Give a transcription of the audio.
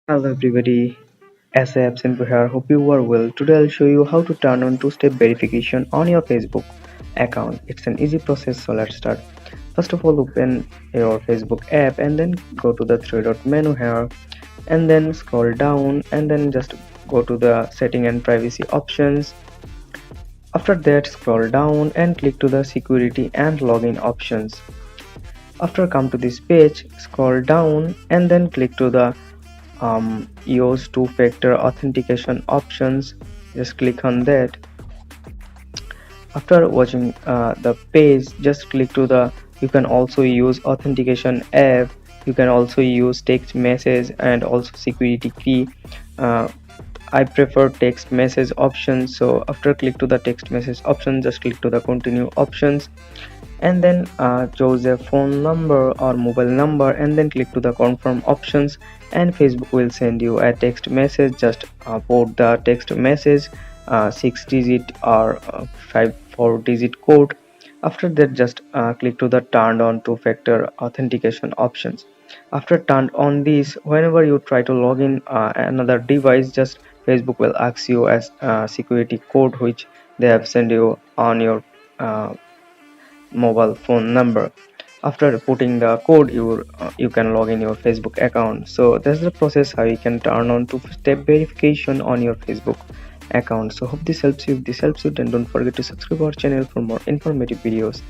Hello everybody, SA Absent here. Hope you are well. Today I'll show you how to turn on two-step verification on your Facebook account. It's an easy process, so let's start. First of all, open your Facebook app and then go to the three-dot menu here and then scroll down and then just go to the setting and privacy options. After that, scroll down and click to the security and login options. After come to this page, scroll down and then click to the use two-factor authentication options. Just click on that. After watching the page, just click to the you can also use authentication app, you can also use text message and also security key. uh, I prefer text message option, so after click to the text message option, just click to the continue options and then choose a phone number or mobile number and then click to the confirm options, and Facebook will send you a text message. Just put the text message 6 digit or 4 digit code. After that, just click to the turned on two factor authentication options. After turned on this, whenever you try to log in another device, just Facebook will ask you as security code which they have sent you on your uh, mobile phone number. After putting the code, you can log in your Facebook account. So that's the process how you can turn on two-step verification on your Facebook account. So hope this helps you. If this helps you, then don't forget to subscribe our channel for more informative videos.